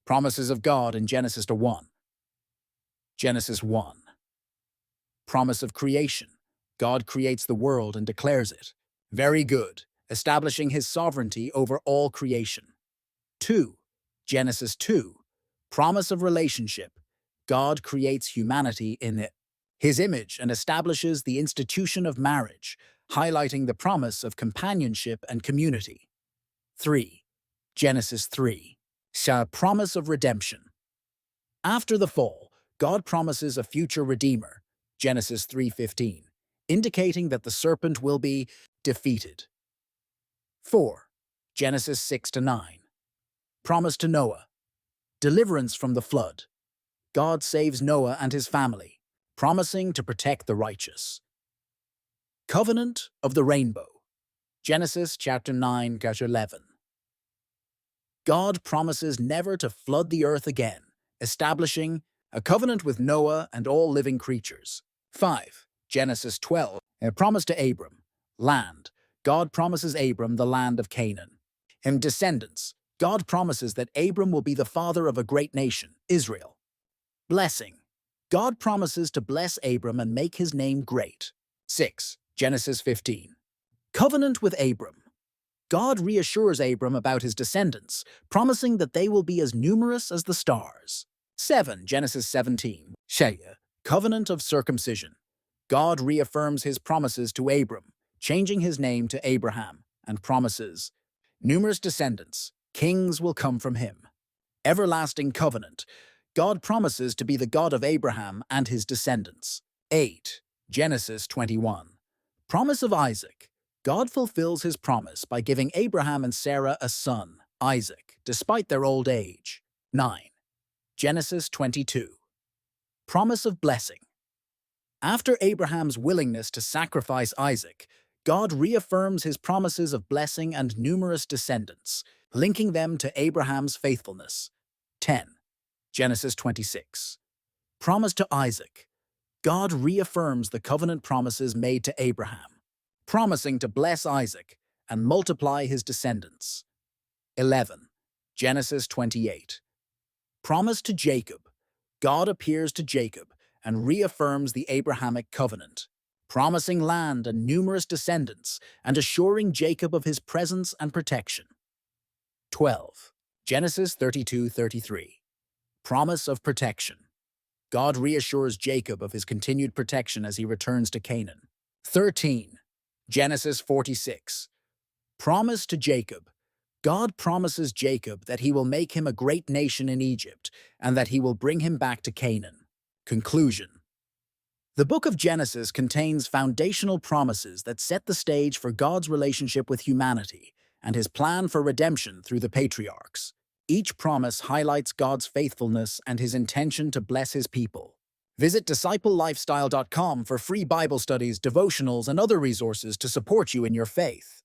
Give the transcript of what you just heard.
Promises of God in Genesis 1. Genesis 1. Promise of creation. God creates the world and declares it very good, establishing his sovereignty over all creation. 2. Genesis 2. Promise of relationship. God creates humanity in his image and establishes the institution of marriage, highlighting the promise of companionship and community. 3. Genesis 3. Promise of redemption. After the fall, God promises a future redeemer, Genesis 3:15, indicating that the serpent will be defeated. 4. Genesis 6-9. Promise to Noah. Deliverance from the flood. God saves Noah and his family, promising to protect the righteous. Covenant of the rainbow. Genesis chapter 9-11. God promises never to flood the earth again, establishing a covenant with Noah and all living creatures. 5. Genesis 12. A promise to Abram. Land. God promises Abram the land of Canaan. In descendants, God promises that Abram will be the father of a great nation, Israel. Blessing. God promises to bless Abram and make his name great. 6. Genesis 15. Covenant with Abram. God reassures Abram about his descendants, promising that they will be as numerous as the stars. 7. Genesis 17. Covenant of circumcision. God reaffirms his promises to Abram, changing his name to Abraham, and promises numerous descendants, kings will come from him. Everlasting covenant. God promises to be the God of Abraham and his descendants. 8. Genesis 21. Promise of Isaac. God fulfills his promise by giving Abraham and Sarah a son, Isaac, despite their old age. 9. Genesis 22. Promise of blessing. After Abraham's willingness to sacrifice Isaac, God reaffirms his promises of blessing and numerous descendants, linking them to Abraham's faithfulness. 10. Genesis 26. Promise to Isaac. God reaffirms the covenant promises made to Abraham, promising to bless Isaac and multiply his descendants. 11. Genesis 28. Promise to Jacob. God appears to Jacob and reaffirms the Abrahamic covenant, promising land and numerous descendants and assuring Jacob of his presence and protection. 12. Genesis 32:33. Promise of protection. God reassures Jacob of his continued protection as he returns to Canaan. 13. Genesis 46. Promise to Jacob. God promises Jacob that he will make him a great nation in Egypt and that he will bring him back to Canaan. Conclusion. The book of Genesis contains foundational promises that set the stage for God's relationship with humanity and his plan for redemption through the patriarchs. Each promise highlights God's faithfulness and his intention to bless his people. Visit disciplelifestyle.com for free Bible studies, devotionals, and other resources to support you in your faith.